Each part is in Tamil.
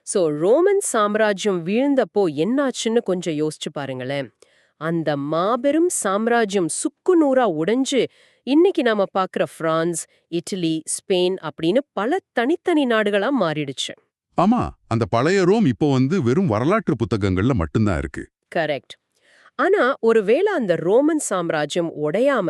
சோ ரோமன் சாம்ராஜ்யம் வீழ்ந்தப்போ என்னாச்சுன்னு கொஞ்சம் யோசிச்சு பாருங்களேன். அந்த மாபெரும் சாம்ராஜ்யம் சுக்குநூறா உடைஞ்சு இன்னைக்கு நாம பாக்குற பிரான்ஸ், இட்டலி, ஸ்பெயின் அப்படின்னு பல தனித்தனி நாடுகளா மாறிடுச்சு. ஆமா, அந்த பழைய ரோம் இப்போ வெறும் வரலாற்று புத்தகங்கள்ல மட்டும்தான் இருக்கு. கரெக்ட். ஆனா ஒருவேளை அந்த ரோமன் சாம்ராஜ்யம் உடையாம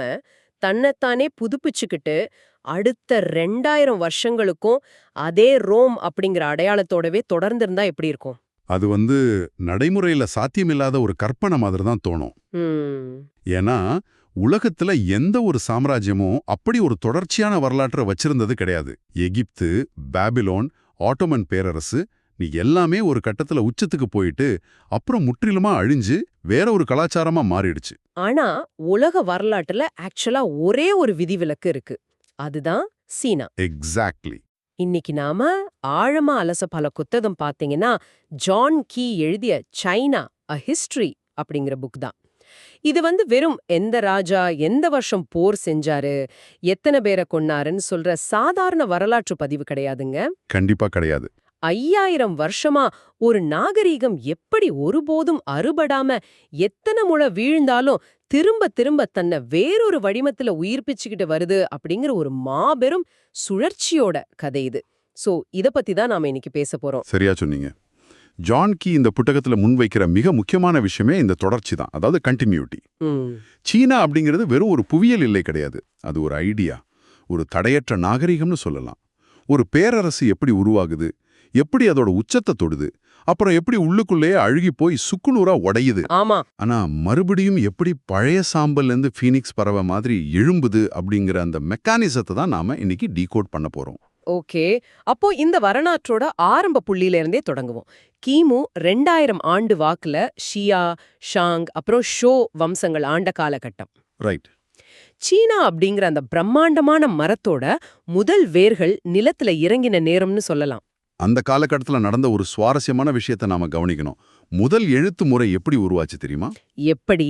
தன்னைத்தானே புதுப்பிச்சுக்கிட்டு அடுத்த 2000 வருஷங்களுக்கும் அதே ரோம் அப்படிங்கிற அடையாளத்தோடவே தொடர்ந்திருந்தா எப்படி இருக்கும்? அது நடைமுறையில சாத்தியமில்லாத ஒரு கற்பனை மாதிரி தான் தோணும். ம். ஏன்னா உலகத்துல எந்த ஒரு சாம்ராஜ்யமும் அப்படி ஒரு தொடர்ச்சியான வரலாற்றை வச்சிருந்தது கிடையாது. எகிப்து, பாபிலோன், ஆட்டோமன் பேரரசு நீ எல்லாமே ஒரு கட்டத்துல உச்சத்துக்கு போயிட்டு அப்புறம் முற்றிலுமா அழிஞ்சு வேற ஒரு கலாச்சாரமா மாறிடுச்சு. ஆனா உலக வரலாற்றுல ஆக்சுவலா ஒரே ஒரு விதிவிலக்கு இருக்கு. அதுதான் சீனா. எக்ஸாக்ட்லி. இன்னைக்கு நாம ஆழமா அலச பல புத்தகம் பாத்தீங்கன்னா ஜான் கீ எழுதிய சைனா அ ஹிஸ்டரி அப்படிங்கிற புக் தான். இது வெறும் எந்த ராஜா எந்த வருஷம் போர் செஞ்சாரு, எத்தனை பேரை கொன்னாருன்னு சொல்ற சாதாரண வரலாற்று பதிவு கிடையாதுங்க. கண்டிப்பா கிடையாது. 5000 வருஷமா ஒரு நாகரீகம் எப்படி ஒருபோதும் அறுபடாம எத்தனை முறை வீழ்ந்தாலும் திரும்ப திரும்ப தன்னை வேறொரு வடிவத்துல உயிர்ப்பிச்சுக்கிட்டு வருது அப்படிங்கிற ஒரு மாபெரும் சுழற்சியோட கதை இது. சோ இத பத்தி தான் நாம இன்னைக்கு பேச போறோம். சரியா சொன்னீங்க. ஜான் கீ இந்த புத்தகத்துல முன்வைக்கிற மிக முக்கியமான விஷயமே இந்த தொடர்ச்சி தான், அதாவது கண்டினியூட்டி. சீனா அப்படிங்கிறது வெறும் ஒரு புவியியல் இல்லை கிடையாது. அது ஒரு ஐடியா, ஒரு தடையற்ற நாகரிகம்னு சொல்லலாம். ஒரு பேரரசு எப்படி உருவாகுது, எப்படி அதோட உச்சத்தை தொடுது, அப்புறம் எப்படி உள்ளுக்குள்ளேயே அழுகி போய் சுக்குநூறா உடையுது. ஆமா. ஆனா மறுபடியும் எப்படி பழைய சாம்பல்ல இருந்து ஃபீனிக்ஸ் பறவை மாதிரி எழும்புது அப்படிங்கிற அந்த மெக்கானிசத்தை தான் நாம இன்னைக்கு டீகோட் பண்ண போறோம். ஓகே. அப்போ இந்த வரலாற்றோட ஆரம்ப புள்ளியில இருந்தே தொடங்குவோம். கிமு 2000 ஆண்டு வாக்குல ஷியா, ஷாங் அப்புறம் ஷோ வம்சங்கள் ஆண்ட காலகட்டம். ரைட். சீனா அப்படிங்கிற அந்த பிரம்மாண்டமான மரத்தோட முதல் வேர்கள் நிலத்துல இறங்கின நேரம்னு சொல்லலாம். அந்த காலகட்டத்துல நடந்த ஒரு சுவாரஸ்யமான விஷயத்தை நாம கவனிக்கணும். முதல் எழுத்து முறை எப்படி உருவாச்சு தெரியுமா? எப்படி?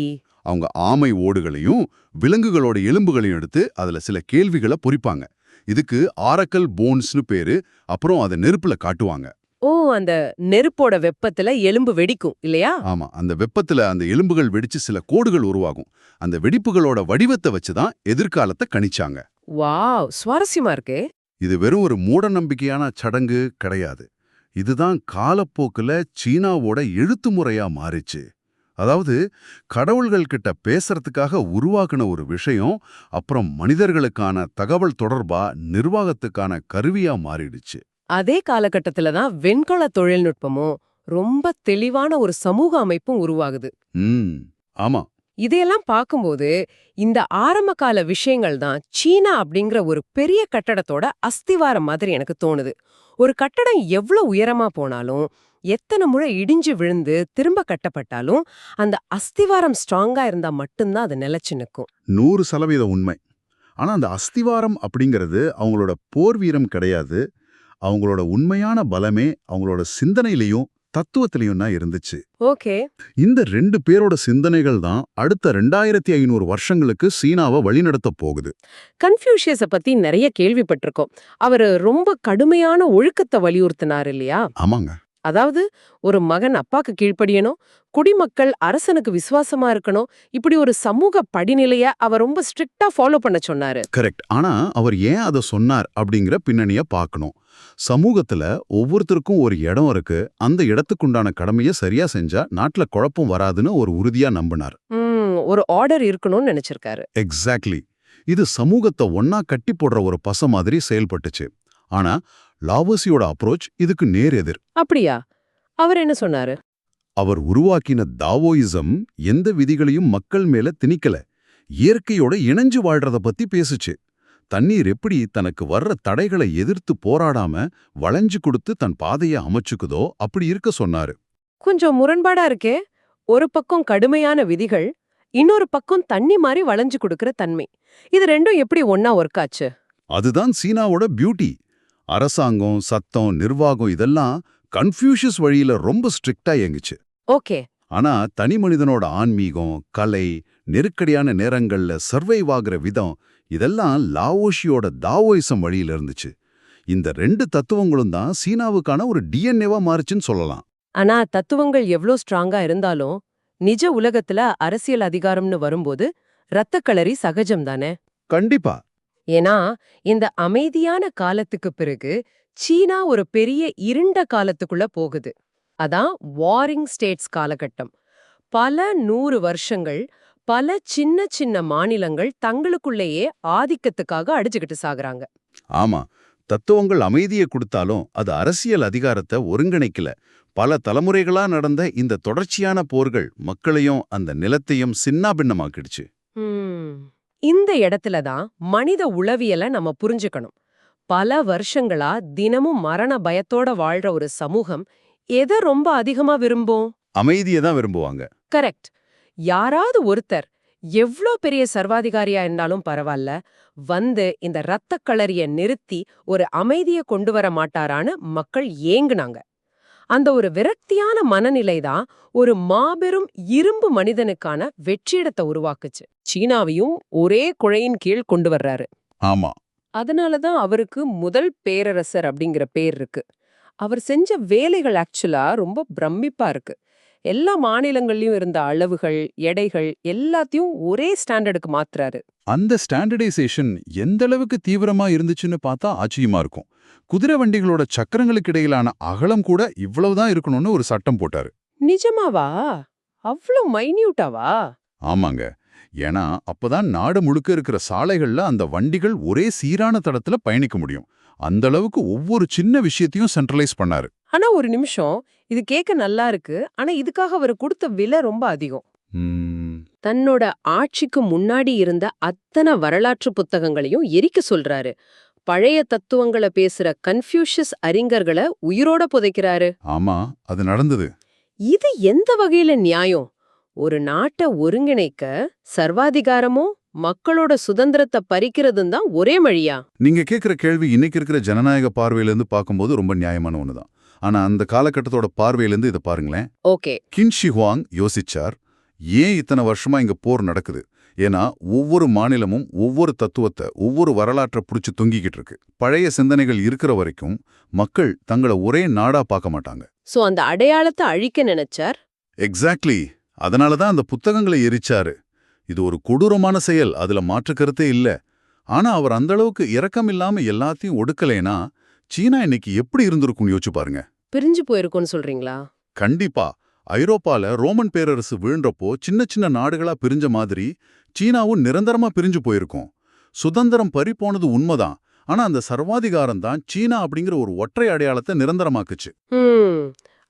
அவங்க ஆமை ஓடுகளையும் விலங்குகளோட எலும்புகளையும் எடுத்து அதுல சில கேள்விகளை பொறிப்பாங்க. இதுக்கு ஆரக்கல் போன்ஸ்னு பேரு. அப்புறம் அதை நெருப்புல காட்டுவாங்க. ஓ, அந்த நெருப்போட வெப்பத்துல எலும்பு வெடிக்கும் இல்லையா? ஆமா, அந்த வெப்பத்துல அந்த எலும்புகள் வெடிச்சு சில கோடுகள் உருவாகும். அந்த வெடிப்புகளோட வடிவத்தை வச்சுதான் எதிர்காலத்தை கணிச்சாங்க. வாவ், சுவாரஸ்யமா இருக்கே. இது வெறும் ஒரு மூட நம்பிக்கையான சடங்கு கிடையாது. இதுதான் காலப்போக்குல சீனாவோட எழுத்து முறையா மாறிச்சு. அதாவது கடவுள்கள் கிட்ட பேசுறதுக்காக உருவாக்குன ஒரு விஷயம் அப்புறம் மனிதர்களுக்கான தகவல் தொடர்பா நிர்வாகத்துக்கான கருவியா மாறிடுச்சு. அதே காலகட்டத்துல தான் வெண்கல தொழில்நுட்பமும் ரொம்ப தெளிவான ஒரு சமூக அமைப்பும் உருவாகுது. ஆமா. இதையெல்லாம் பார்க்கும்போது இந்த ஆரம்ப கால விஷயங்கள் தான் சீனா அப்படிங்கிற ஒரு பெரிய கட்டடத்தோட அஸ்திவாரம் மாதிரி எனக்கு தோணுது. ஒரு கட்டடம் எவ்வளவு உயரமா போனாலும் எத்தனை முறை இடிஞ்சு விழுந்து திரும்ப கட்டப்பட்டாலும் அந்த அஸ்திவாரம் ஸ்ட்ராங்கா இருந்தா மட்டும்தான் அது நிலைச்சு நிற்கும். 100% உண்மை. ஆனா அந்த அஸ்திவாரம் அப்படிங்கிறது அவங்களோட போர் வீரம் கிடையாது. அவங்களோட உண்மையான பலமே அவங்களோட சிந்தனையிலையும் தத்துவத்திலையும் தான் இருந்துச்சு. ஓகே. இந்த 2 பேரோட சிந்தனைகள் தான் அடுத்த 2500 வருஷங்களுக்கு சீனாவை வழிநடத்த போகுது. கன்ஃபியூஷியஸ பத்தி நிறைய கேள்விப்பட்டிருக்கோம். அவரு ரொம்ப கடுமையான ஒழுக்கத்தை வலியுறுத்தினார் இல்லையா? ஆமாங்க. அதாவது ஒரு மகன் அப்பாக்கு கீழ்ப்படியணும், குடிமக்கள் அரசனுக்கு விசுவாசமா இருக்கணும், இப்படி ஒரு சமூக படிநிலைய அவர் ரொம்ப ஸ்ட்ரிக்டா ஃபாலோ பண்ண சொன்னாரு. கரெக்ட். ஆனா அவர் ஏன் அதை சொன்னார் அப்படிங்கிற பின்னணிய பார்க்கணும். சமூகத்துல ஒவ்வொருத்தருக்கும் ஒரு இடம் இருக்கு. அந்த இடத்துக்குண்டான கடமையை சரியா செஞ்சா நாட்டுல குழப்பம் வராதுன்னு ஒரு உறுதியா நம்பினார். ஒரு ஆர்டர் இருக்கணும்னு நினைச்சிருக்காரு. எக்ஸாக்ட்லி. இது சமூகத்தை ஒன்னா கட்டி போடுற ஒரு பச மாதிரி செயல்பட்டுச்சு. ஆனா லாவோசியோட அப்ரோச் இதுக்கு நேர் எதிர். அப்படியா? அவர் என்ன சொன்னாரு? அவர் உருவாக்கின தாவோயிசம் எந்த விதிகளையும் மக்கள் மேல திணிக்கல, இயற்கையோட இணைஞ்சு வாழ்றத பத்தி பேசுச்சு. தண்ணீர் எப்படி தனக்கு வர்ற தடைகளை எதிர்த்து போராடாம வளைஞ்சு கொடுத்து தன் பாதையை அமைச்சுக்குதோ அப்படி இருக்க சொன்னாரு. கொஞ்சம் முரண்பாடா இருக்கே. ஒரு பக்கம் கடுமையான விதிகள், இன்னொரு பக்கம் தண்ணி மாதிரி வளைஞ்சு கொடுக்கிற தன்மை. இது ரெண்டும் எப்படி ஒன்னா ஒர்க் ஆச்சு? அதுதான் சீனாவோட பியூட்டி. அரசாங்கம், சட்டம், நிர்வாகம் இதெல்லாம் கன்ஃபியூஷியஸ் வழியில ரொம்ப ஸ்ட்ரிக்டா இயங்குச்சு. ஓகே. ஆனா தனி மனிதனோட ஆன்மீகம், கலை, நெருக்கடியான நேரங்கள்ல சர்வைவ் ஆகுற விதம் இதெல்லாம் லாவோஷியோட தாவோயிசம் வழியில இருந்துச்சு. இந்த 2 தத்துவங்களும் தான் சீனாவுக்கான ஒரு டிஎன்ஏவா மாறுச்சுன்னு சொல்லலாம். ஆனா தத்துவங்கள் எவ்ளோ ஸ்ட்ராங்கா இருந்தாலும் நிஜ உலகத்துல அரசியல் அதிகாரம்னு வரும்போது ரத்தக்களரி சகஜம் தானே. கண்டிப்பா. ஏன்னா இந்த அமைதியான காலத்துக்கு பிறகு சீனா ஒரு பெரிய இருண்ட காலத்துக்குள்ள போகுது. அதான் வாரிங் ஸ்டேட்ஸ் காலகட்டம். பல 100 வருஷங்கள் பல சின்ன சின்ன மாநிலங்கள் தங்களுக்குள்ளேயே ஆதிக்கத்துக்காக அடிச்சுக்கிட்டு சாகுறாங்க. ஆமா, தத்துவங்கள் அமைதியை கொடுத்தாலும் அது அரசியல் அதிகாரத்தை ஒருங்கிணைக்கல. பல தலைமுறைகளா நடந்த இந்த தொடர்ச்சியான போர்கள் மக்களையும் அந்த நிலத்தையும் சின்னாபின்னமாக்கிடுச்சு. இந்த இடத்துல தான் மனித உளவியலை நம்ம புரிஞ்சுக்கணும். பல வருஷங்களா தினமும் மரண பயத்தோட வாழ்ற ஒரு சமூகம் எதை ரொம்ப அதிகமா விரும்பும்? அமைதியை தான் விரும்புவாங்க. கரெக்ட். யாராவது ஒருத்தர் எவ்ளோ பெரிய சர்வாதிகாரியா இருந்தாலும் பரவாயில்ல, வந்து இந்த ரத்தக் களரிய நிறுத்தி ஒரு அமைதிய கொண்டு வர மாட்டாரான்னு மக்கள் ஏங்குனாங்க. அந்த ஒரு விரக்தியான மனநிலை தான் ஒரு மாபெரும் இரும்பு மனிதனுக்கான வெற்றிடத்தை உருவாக்குச்சு. சீனாவையும் ஒரே குழையின் கீழ் கொண்டு வர்றாரு. ஆமா. அதனால தான் அவருக்கு முதல் பேரரசர் அப்படிங்கிற பேர் இருக்கு. அவர் செஞ்ச வேலைகள் ஆக்சுவலா ரொம்ப பிரமிப்பா இருக்கு. எல்லா மாநிலங்கள்லயும் இருந்த அளவுகள், எடைகள் எல்லாத்தையும் ஒரே ஸ்டாண்டர்டுக்கு மாத்துறாரு. அந்த ஸ்டாண்டர்டைசேஷன் எந்த அளவுக்கு தீவிரமா இருந்துச்சுன்னு பார்த்தா ஆச்சரியமா இருக்கும். குதிரை வண்டிகளோட சக்கரங்களுக்கு இடையிலான அகலம் கூட இவ்வளவுதான் இருக்கணும்னு ஒரு சட்டம் போட்டாரு. நிஜமாவா? அவ்ளோ மைன்யூட்டாவா? ஆமாங்க. ஏன்னா அப்பதான் நாடு முழுக்க இருக்கிற சாலைகள்ல அந்த வண்டிகள் ஒரே சீரான தடத்துல பயணிக்க முடியும். அந்த அளவுக்கு ஒவ்வொரு சின்ன விஷயத்தையும் சென்ட்ரலைஸ் பண்ணாரு. ஆனா ஒரு நிமிஷம், இது கேட்க நல்லா இருக்கு. ஆனா இதுக்காக அவர் கொடுத்த விலை ரொம்ப அதிகம். தன்னோட ஆட்சிக்கு முன்னாடி இருந்த அத்தனை வரலாற்று புத்தகங்களையும் எரிக்க சொல்றாரு. பழைய தத்துவங்களை பேசுற கன்ஃபியூஷியஸ் அறிஞர்களை உயிரோட புதைக்கிறாரு. ஆமா, அது நடந்தது. இது எந்த வகையில நியாயம்? ஒரு நாட்டை ஒருங்கிணைக்க சர்வாதிகாரமும் மக்களோட சுதந்திரத்தை பறிக்கிறதும் தான் ஒரே வழியா? நீங்க கேக்குற கேள்வி இன்னைக்கு இருக்கிற ஜனநாயக பார்வையிலிருந்து பார்க்கும்போது ரொம்ப நியாயமான ஒண்ணுதான். ஆனா அந்த காலகட்டத்தோட பார்வையிலிருந்து இதை பாருங்களேன். ஓகே. கின் ஷி ஹுவாங் யோசிச்சார், ஏன் இத்தனை வருஷமா இங்க போர் நடக்குது? ஏன்னா ஒவ்வொரு மாநிலமும் ஒவ்வொரு தத்துவத்தை, ஒவ்வொரு வரலாற்றை புடிச்சு தொங்கிக்கிட்டு இருக்கு. பழைய சிந்தனைகள் இருக்கிற வரைக்கும் மக்கள் தங்களை ஒரே நாடா பார்க்க மாட்டாங்க. சோ அந்த அடையாளத்தை அழிக்க நினைச்சார். எக்ஸாக்ட்லி. அதனாலதான் அந்த புத்தகங்களை எரிச்சாரு. இது ஒரு கொடூரமான செயல், அதுல மாற்று கருத்தே இல்ல. ஆனா அவர் அந்த அளவுக்கு இரக்கம் இல்லாம எல்லாத்தையும் ஒடுக்கலைனா சீனா இன்னைக்கு எப்படி இருந்திருக்கும்னு யோசிச்சு பாருங்க. பிரிஞ்சு போயிருக்கும்னு சொல்றீங்களா? கண்டிப்பா. ஐரோப்பால ரோமன் பேரரசு வீழ்றப்போ சின்ன சின்ன நாடுகளா பிரிஞ்ச மாதிரி சீனாவும் நிரந்தரமா பிரிஞ்சு போயிருக்கும். சுதந்திரம் பறி போனது உண்மைதான். ஆனா அந்த சர்வாதிகாரம் தான் சீனா அப்படிங்கிற ஒரு ஒற்றை அடையாளத்தை நிரந்தரமாக்குச்சு.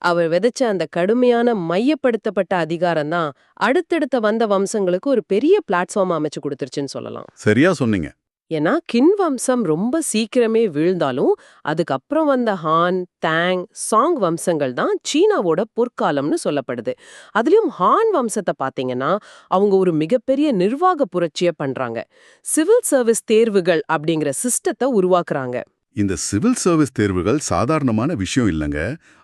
அவர் விதைச்ச அந்த கடுமையான மையப்படுத்தப்பட்ட அதிகாரம் தான் அடுத்தடுத்த வந்த வம்சங்களுக்கு ஒரு பெரிய பிளாட்ஃபார்ம் அமைச்சு கொடுத்துருச்சுன்னு சொல்லலாம். சரியா சொன்னீங்க. ஏன்னா கின் வம்சம் ரொம்ப சீக்கிரமே வீழ்ந்தாலும் அதுக்கப்புறம் வந்த ஹான், தாங், சாங் வம்சங்கள் தான் சீனாவோட பொற்காலம்னு சொல்லப்படுது. அதுலயும் ஹான் வம்சத்தை பாத்தீங்கன்னா அவங்க ஒரு மிகப்பெரிய நிர்வாக புரட்சியை பண்றாங்க. சிவில் சர்வீஸ் தேர்வுகள் அப்படிங்கிற சிஸ்டத்தை உருவாக்குறாங்க. இந்த சிவில் சர்வீஸ் தேர்வுகள் சாதாரணமான விஷயம் இல்லைங்க.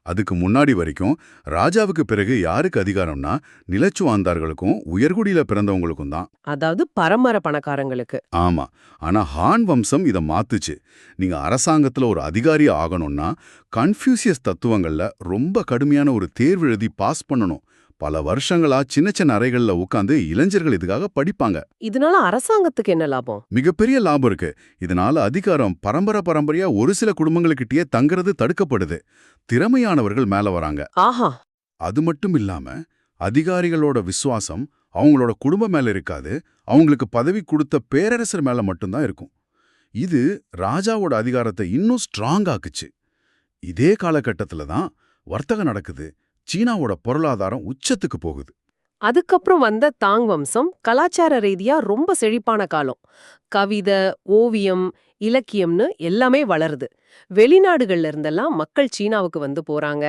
அதுக்கு முன்னாடி வரைக்கும் ராஜாவுக்கு பிறகு யாருக்கு அதிகாரம்னா நிலச்சுவாந்தார்களுக்கும் உயர்குடியில பிறந்தவங்களுக்கும் தான். அதாவது பரம்பரை பணக்காரங்களுக்கு. ஆமா. ஆனா ஹான் வம்சம் இதை மாத்துச்சு. நீங்க அரசாங்கத்துல ஒரு அதிகாரி ஆகணும்னா கன்ஃபியூசியஸ் தத்துவங்கள்ல ரொம்ப கடுமையான ஒரு தேர்வு எழுதி பாஸ் பண்ணணும். பல வருஷங்களா சின்ன சின்ன அறைகள்ல உட்காந்து இளைஞர்கள் இதுக்காக படிப்பாங்க. இதனால அரசாங்கத்துக்கு என்ன லாபம்? மிகப்பெரிய லாபம் இருக்கு. இதனால அதிகாரம் பரம்பரையா ஒரு சில குடும்பங்களுக்கிட்டயே தங்குறது தடுக்கப்படுது. திறமையானவர்கள் மேல வராங்க. ஆஹா. அது மட்டும் இல்லாம அதிகாரிகளோட விசுவாசம் அவங்களோட குடும்பம் மேல இருக்காது. அவங்களுக்கு பதவி கொடுத்த பேரரசர் மேல மட்டும்தான் இருக்கும். இது ராஜாவோட அதிகாரத்தை இன்னும் ஸ்ட்ராங் ஆக்குச்சு. இதே காலகட்டத்துல தான் வர்த்தகம் நடக்குது. சீனாவோட பொருளாதாரம் உச்சத்துக்கு போகுது. அதுக்கப்புறம் வந்த தாங் வம்சம் கலாச்சார ரீதியா ரொம்ப செழிப்பான காலம். கவிதை, ஓவியம், இலக்கியம்னு எல்லாமே வளருது. வெளிநாடுகள்ல இருந்தெல்லாம் மக்கள் சீனாவுக்கு வந்து போறாங்க.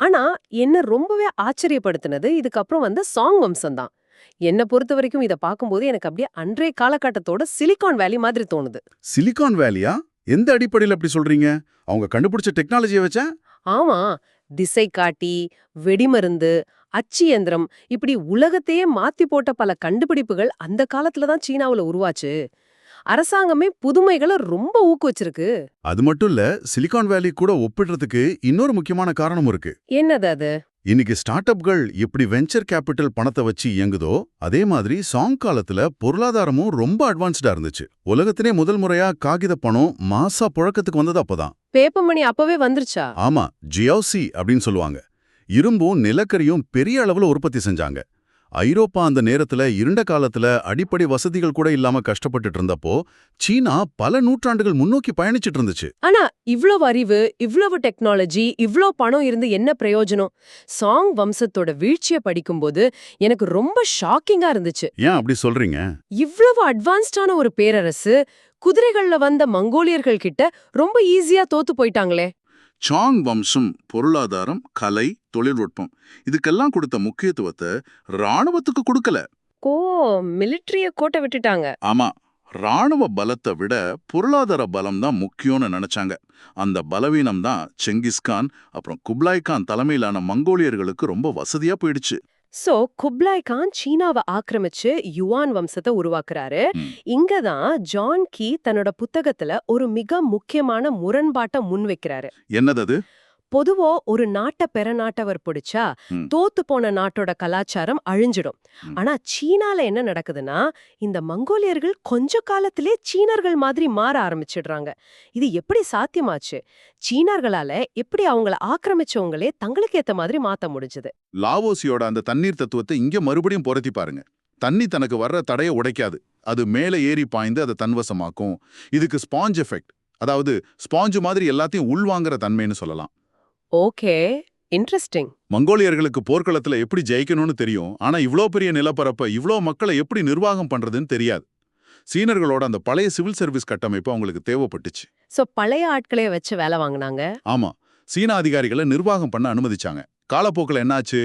ஆனா என்ன ரொம்பவே ஆச்சரியப்படுத்தினது இதுக்கப்புறம் வந்த சாங் வம்சம் தான். என்ன பொறுத்த வரைக்கும் இதை பார்க்கும்போது எனக்கு அப்படியே அன்றைய காலகட்டத்தோட சிலிகான் வேலி மாதிரி தோணுது. சிலிகான் வேலியா? எந்த அடிப்படையில் அப்படி சொல்றீங்க? அவங்க கண்டுபிடிச்ச டெக்னாலஜியை வச்சா? ஆமா. திசை காட்டி, வெடிமருந்து, அச்சு இயந்திரம் இப்படி உலகத்தையே மாத்தி போட்ட பல கண்டுபிடிப்புகள் அந்த காலத்துல தான் சீனாவுல உருவாச்சு. அரசாங்கமே புதுமைகளை ரொம்ப ஊக்குவிச்சிருக்கு. அது மட்டும் இல்ல, சிலிகான் வேலி கூட ஒப்பிடுறதுக்கு இன்னொரு முக்கியமான காரணமும் இருக்கு. என்னது அது? இன்னைக்கு ஸ்டார்ட் அப்கள் எப்படி வெஞ்சர் கேபிட்டல் பணத்தை வச்சு இயங்குதோ அதே மாதிரி சாங் காலத்துல பொருளாதாரமும் ரொம்ப அட்வான்ஸ்டா இருந்துச்சு. உலகத்திலே முதல் முறையா காகித பணம் மாசா புழக்கத்துக்கு வந்தது அப்பதான். பேப்பர் மணி அப்பவே வந்துருச்சா? ஆமா, ஜியோசி அப்படின்னு சொல்லுவாங்க. இரும்பும் நிலக்கரியும் பெரிய அளவுல உற்பத்தி செஞ்சாங்க. ஐரோப்பா அந்த நேரத்துல இருண்ட காலத்துல அடிப்படை வசதிகள் கூட இல்லாம கஷ்டப்பட்டுட்டு இருந்தப்போ சீனா பல நூற்றாண்டுகள் முன்னோக்கி பயணிச்சிட்டு இருந்துச்சு. ஆனா இவ்ளோ அறிவு, இவ்ளோ டெக்னாலஜி, இவ்ளோ பணம் இருந்து என்ன பிரயோஜனம்? சாங் வம்சத்தோட வீழ்ச்சியை படிக்கும்போது எனக்கு ரொம்ப ஷாக்கிங்கா இருந்துச்சு. ஏன் அப்படி சொல்றீங்க? இவ்வளவு அட்வான்ஸ்டான ஒரு பேரரசு குதிரைகள்ல வந்த மங்கோலியர்கள் கிட்ட ரொம்ப ஈஸியா தோத்து போயிட்டாங்களே. சாங் வம்சம் பொருளாதாரம், கலை, தொழில்நுட்பம் இதுக்கெல்லாம் கொடுத்த முக்கியத்துவத்தை ராணுவத்துக்கு கொடுக்கல. ஓ, மிலிட்டரிய கோட்டை விட்டுட்டாங்க. ஆமா, ராணுவ பலத்தை விட பொருளாதார பலம் தான் முக்கியம்னு நினைச்சாங்க. அந்த பலவீனம் தான் செங்கிஸ்கான் அப்புறம் குப்லாய் கான் தலைமையிலான மங்கோலியர்களுக்கு ரொம்ப வசதியா போயிடுச்சு. சோ குப்லாய் கான் சீனாவை ஆக்கிரமிச்சு யுவான் வம்சத்தை உருவாக்குறாரு. இங்கதான் ஜான் கீ தன்னோட புத்தகத்துல ஒரு மிக முக்கியமான முரண்பாட்டை முன்வைக்கிறாரு. என்னது? பொதுவா ஒரு நாட்டை பெறநாட்டவர் பிடிச்சா தோத்து போன நாட்டோட கலாச்சாரம் அழிஞ்சிடும். ஆனா சீனால என்ன நடக்குதுன்னா, இந்த மங்கோலியர்கள் கொஞ்ச காலத்திலே சீனர்கள் மாதிரி மாற ஆரம்பிச்சிடுறாங்க. இது எப்படி சாத்தியமாச்சு? சீனர்களால எப்படி அவங்கள ஆக்கிரமிச்சவங்களே தங்களுக்கு ஏத்த மாதிரி மாத்த முடிஞ்சது? லாவோசியோட அந்த தண்ணீர் தத்துவத்தை இங்க மறுபடியும் பொருத்தி பாருங்க. தண்ணி தனக்கு வர்ற தடையை உடைக்காது, அது மேலே ஏறி பாய்ந்து அதை தன்வசமாக்கும். இதுக்கு ஸ்பாஞ்ச் எஃபெக்ட், அதாவது ஸ்பாஞ்சு மாதிரி எல்லாத்தையும் உள்வாங்குற தன்மைன்னு சொல்லலாம். Okay, interesting. மங்கோலியர்களுக்கு போர்க்களத்துல எப்படி ஜெயிக்கணும்னு தெரியும், ஆனா இவ்ளோ பெரிய நிலப்பரப்ப இவ்ளோ மக்களை எப்படி நிர்வாகம் பண்றதுன்னு தெரியாது. சீனர்களோட அந்த பழைய சிவில் சர்வீஸ் கட்டமைப்பு அவங்களுக்கு தேவைப்பட்டுச்சு. சோ பழைய ஆட்களே வச்சு வேலை வாங்குனாங்க. ஆமா, சீன அதிகாரிகளை நிர்வாகம் பண்ண அனுமதிச்சாங்க. காலப்போக்கில் என்னாச்சு?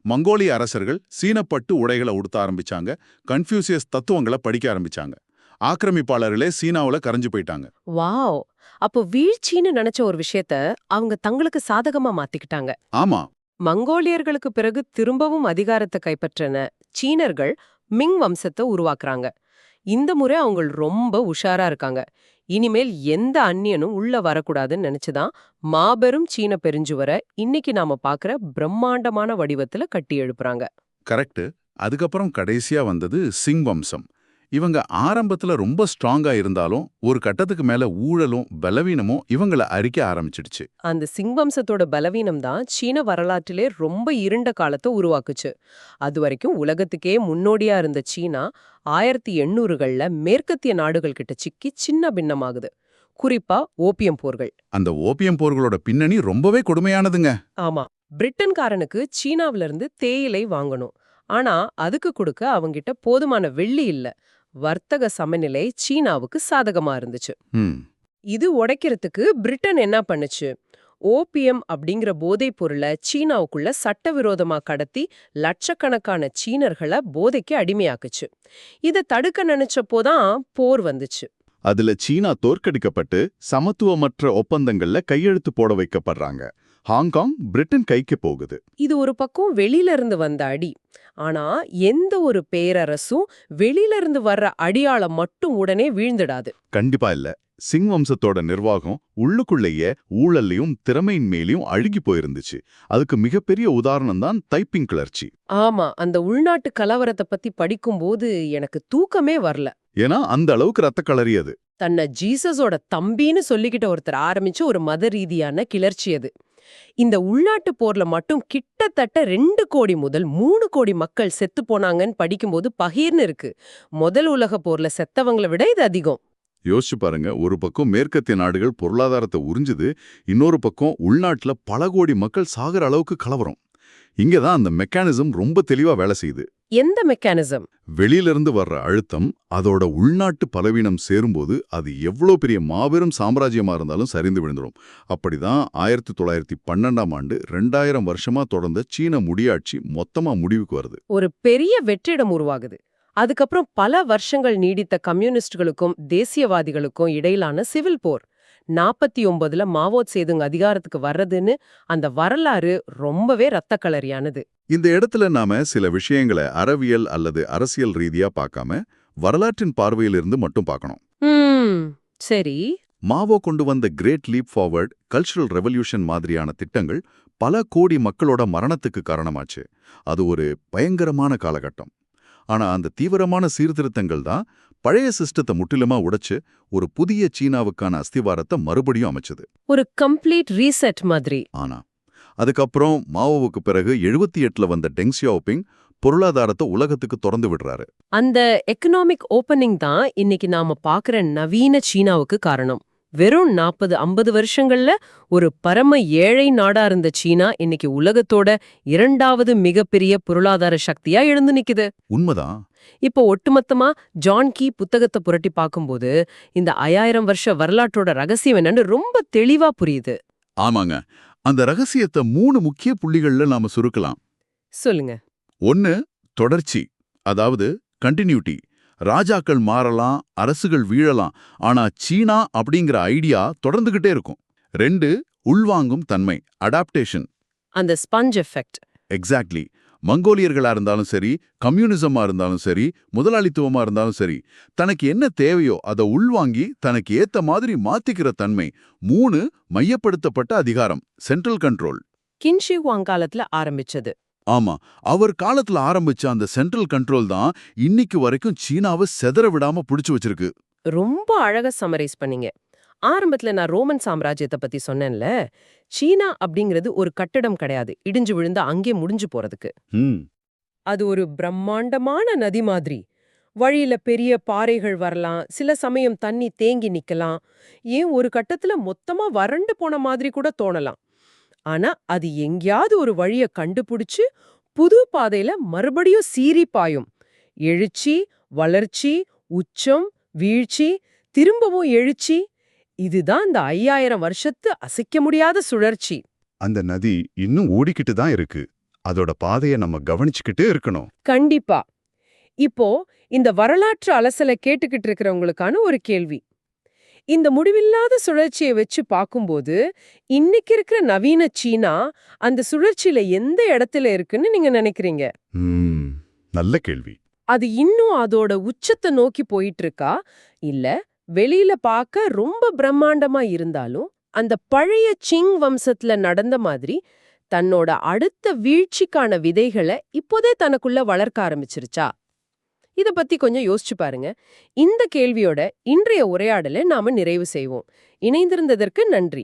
மங்கோலிய அரசர்கள் சீனப்பட்டு உடைகளை உடுத்த ஆரம்பிச்சாங்க, கன்ஃபியூசியஸ் தத்துவங்களை படிக்க ஆரம்பிச்சாங்க. ஆக்கிரமிப்பாளர்களே சீனாவுல கரைஞ்சு போயிட்டாங்க. வாவ், அப்போ வீழ்ச்சின்னு நினைச்ச ஒரு விஷயத்த அவங்க தங்களுக்கு சாதகமா மாத்திக்கிட்டாங்க. ஆமா, மங்கோலியர்களுக்கு பிறகு திரும்பவும் அதிகாரத்தை கைப்பற்றின சீனர்கள் மிங் வம்சத்தை உருவாக்குறாங்க. இந்த முறை அவங்க ரொம்ப உஷாரா இருக்காங்க. இனிமேல் எந்த அந்நியனும் உள்ள வரக்கூடாதுன்னு நினைச்சுதான் மாபெரும் சீன பெருஞ்சுவரை இன்னைக்கு நாம பாக்குற பிரம்மாண்டமான வடிவத்துல கட்டி எழுப்புறாங்க. கரெக்ட். அதுக்கப்புறம் கடைசியா வந்தது சிங் வம்சம். இவங்க ஆரம்பத்துல ரொம்ப ஸ்ட்ராங்கா இருந்தாலும் ஒரு கட்டத்துக்கு மேல ஊழலும் பலவீனமும் இவங்கள அரிக்க ஆரம்பிச்சிடுச்சு. அந்த சிங் வம்சத்தோட பலவீனம் தான் சீன வரலாற்றிலே ரொம்ப இருண்ட காலத்தை உருவாக்குச்சு. அது வரைக்கும் உலகத்துக்கே முன்னோடியா இருந்த சீனா 1800கள்ல மேற்கத்திய நாடுகள் கிட்ட சிக்கி சின்ன பின்னமாகுது. குறிப்பா ஓபியம் போர்கள். அந்த ஓபியம் போர்களோட பின்னணி ரொம்பவே கொடுமையானதுங்க. ஆமா, பிரிட்டன்காரனுக்கு சீனாவில இருந்து தேயிலை வாங்கணும். ஆனா அதுக்கு கொடுக்க அவங்கிட்ட போதுமான வெள்ளி இல்ல. வர்த்தக சமநிலை சீனாவுக்கு சாதகமா இருந்துச்சு. இது உடைக்கிறதுக்கு பிரிட்டன் என்ன பண்ணுச்சு? ஓபியம் அப்படிங்கிற போதைப் பொருளை சீனாவுக்குள்ள சட்டவிரோதமா கடத்தி லட்சக்கணக்கான சீனர்களை போதைக்கு அடிமையாக்குச்சு. இதை தடுக்க நினைச்சப்போதான் போர் வந்துச்சு. அதுல சீனா தோற்கடிக்கப்பட்டு சமத்துவமற்ற ஒப்பந்தங்கள்ல கையெழுத்து போட வைக்கப்படுறாங்க. ஹாங்காங் பிரிட்டன் கைக்கு போகுது. இது ஒரு பக்கம் வெளியில இருந்து வந்த அடி. ஆனா எந்த ஒரு பேரரசும் வெளியில இருந்து வர்ற அடியாள மட்டும் உடனே வீழ்ந்துடாது. கண்டிப்பா இல்ல. சிங் வம்சத்தோட நிர்வாகம் உள்ளுக்குள்ளேயே ஊழல்லையும் திறமையின்மேலையும் அழுகி போயிருந்துச்சு. அதுக்கு மிகப்பெரிய உதாரணம் தான் தைப்பிங் கிளர்ச்சி. ஆமா, அந்த உள்நாட்டு கலவரத்தை பத்தி படிக்கும்போது எனக்கு தூக்கமே வரல. ஏன்னா அந்த அளவுக்கு ரத்த களரி அது. தன்னை ஜீசஸோட தம்பின்னு சொல்லிக்கிட்ட ஒருத்தர் ஆரம்பிச்சு ஒரு மத ரீதியான கிளர்ச்சி அது. இந்த உள்நாட்டு போர்ல மட்டும் கிட்டத்தட்ட 2 கோடி முதல் 3 கோடி மக்கள் செத்து போனாங்கன்னு படிக்கும்போது பகீர்னு இருக்கு. முதல் உலக போர்ல செத்தவங்களை விட இது அதிகம். யோசிச்சு பாருங்க, ஒரு பக்கம் மேற்கத்திய நாடுகள் பொருளாதாரத்தை உறிஞ்சுது, இன்னொரு பக்கம் உள்நாட்டுல பல கோடி மக்கள் சாகிற அளவுக்கு கலவரம். இங்கதான் அந்த மெக்கானிசம் ரொம்ப தெளிவா வேலை செய்யுது. எந்த மெக்கானிசம்? வெளியிலிருந்து வர்ற அழுத்தம் அதோட உள்நாட்டு பலவீனம் சேரும்போது அது எவ்வளோ பெரிய மாபெரும் சாம்ராஜ்யமா இருந்தாலும் சரிந்து விழுந்துடும். அப்படிதான் 1912ஆம் ஆண்டு 2000 வருஷமா தொடர்ந்த சீன முடியாட்சி மொத்தமா முடிவுக்கு வருது. ஒரு பெரிய வெற்றிடம் உருவாகுது. அதுக்கப்புறம் பல வருஷங்கள் நீடித்த கம்யூனிஸ்டுகளுக்கும் தேசியவாதிகளுக்கும் இடையிலான சிவில் போர். 49ல மாவோ சேதுங் அதிகாரத்துக்கு வர்றதுன்னு அந்த வரலாறு ரொம்பவே ரத்தக்களரியானது. இந்த இடத்துல நாம சில விஷயங்களை அறவியல் அல்லது அரசியல் ரீதியா பார்க்காம வரலாற்றின் பார்வையிலிருந்து மட்டும் பார்க்கணும். சரி. மாவோ கொண்டு வந்த great leap forward, cultural revolution மாதிரியான திட்டங்கள் பல கோடி மக்களோட மரணத்துக்கு காரணமாச்சு. அது ஒரு பயங்கரமான காலகட்டம். ஆனா அந்த தீவிரமான சீர்திருத்தங்கள் தான் பழைய சிஸ்டத்தை முற்றிலுமா உடைச்சு ஒரு புதிய சீனாவுக்கான அஸ்திவாரத்தை மறுபடியும் அமைச்சது. ஒரு கம்ப்ளீட் ரீசெட் மாதிரி. ஆனா அதுக்கப்புறம் மாவோவுக்கு பிறகு 78ல வந்த டெங் சியாவோபிங் பொருளாதாரத்தை உலகத்துக்கு திறந்து விடுறாரு. அந்த எக்கனாமிக் ஓப்பனிங் தான் இன்னைக்கு நாம பாக்குற நவீன சீனாவுக்கு காரணம். வெறும் 40-50 வருஷங்கள்ல ஒரு பரம ஏழை நாடா இருந்த சீனா இன்னைக்கு உலகத்தோட 2வது மிகப்பெரிய பொருளாதார சக்தியா எழுந்து நிக்குது. உண்மைதான். இப்போ ஒட்டுமொத்தமா ஜான் கீ புத்தகத்தை புரட்டி பார்க்கும்போது இந்த 5000 வருஷ வரலாற்றோட ரகசியம் என்னன்னு ரொம்ப தெளிவா புரியுது. ஆமாங்க. அந்த ரகசியத்தை 3 முக்கிய புள்ளிகள்ல நாம சுருக்கலாம். சொல்லுங்க. 1 தொடர்ச்சி, அதாவது கண்டினியூட்டி. ராஜாக்கள் மாறலாம், அரசுகள் வீழலாம், ஆனா சீனா அப்படிங்கிற ஐடியா தொடர்ந்துகிட்டே இருக்கும். 2 உள்வாங்கும் தன்மை, அடாப்டேஷன். அந்த ஸ்பஞ்ச் எஃபெக்ட். எக்ஸாக்ட்லி. மங்கோலியர்களா இருந்தாலும் சரி, கம்யூனிசமா இருந்தாலும் சரி, முதலாளித்துவமா இருந்தாலும் சரி, தனக்கு என்ன தேவையோ அதை உள்வாங்கி தனக்கு ஏத்த மாதிரி மாத்திக்கிற தன்மை. 3 மையப்படுத்தப்பட்ட அதிகாரம், சென்ட்ரல் கண்ட்ரோல். கின்ஷி ஹுவாங் காலத்துல ஆரம்பிச்சது. ஆமா, அவர் காலத்துல ஆரம்பிச்ச அந்த சென்ட்ரல் கண்ட்ரோல் தான் இன்னைக்கு வரைக்கும் சீனாவை செதற விடாம புடிச்சு வச்சிருக்கு. ரொம்ப அழகா சமரைஸ் பண்ணீங்க. ஆரம்பத்துல நான் ரோமன் சாம்ராஜ்யத்தை பத்தி சொன்னேன்ல, சீனா அப்படிங்கிறது ஒரு கட்டடம் கிடையாது, இடிஞ்சு விழுந்தா அங்கே முடிஞ்சு போறதுக்கு. அது ஒரு பிரம்மாண்டமான நதி மாதிரி. வழியில பெரிய பாறைகள் வரலாம், சில சமயம் தண்ணி தேங்கி நிக்கலாம், ஏன் ஒரு கட்டத்துல மொத்தமா வறண்டு போன மாதிரி கூட தோணலாம். ஆனா அது எங்கேயாவது ஒரு வழிய கண்டுபிடிச்சு புது பாதையில மறுபடியும் சீறி பாயும். எழுச்சி, வளர்ச்சி, உச்சம், வீழ்ச்சி, திரும்பவும் எழுச்சி. இதுதான் இந்த 5000 வருஷத்து அசைக்க முடியாத சுழற்சி. அந்த நதி இன்னும் ஓடிக்கிட்டு தான் இருக்கு. அதோட பாதையை நம்ம கவனிச்சுக்கிட்டே இருக்கணும். கண்டிப்பா. இப்போ இந்த வரலாற்று அலசலை கேட்டுக்கிட்டு இருக்கிறவங்களுக்கான ஒரு கேள்வி. இந்த முடிவில்லாத சுழற்சியை வச்சு பார்க்கும்போது இன்னைக்கு இருக்கிற நவீன சீனா அந்த சுழற்சியில எந்த இடத்துல இருக்குன்னு நீங்க நினைக்கிறீங்க? நல்ல கேள்வி. அது இன்னும் அதோட உச்சத்தை நோக்கி போயிட்டு இருக்கா, இல்ல வெளியில பார்க்க ரொம்ப பிரம்மாண்டமா இருந்தாலும் அந்த பழைய சிங் வம்சத்துல நடந்த மாதிரி தன்னோட அடுத்த வீழ்ச்சிக்கான விதைகளை இப்போதே தனக்குள்ள வளர்க்க ஆரம்பிச்சிருச்சா? இத பத்தி கொஞ்சம் யோசிச்சு பாருங்க. இந்த கேள்வியோட இன்றைய உரையாடலை நாம நிறைவு செய்வோம். இணைந்திருந்ததற்கு நன்றி.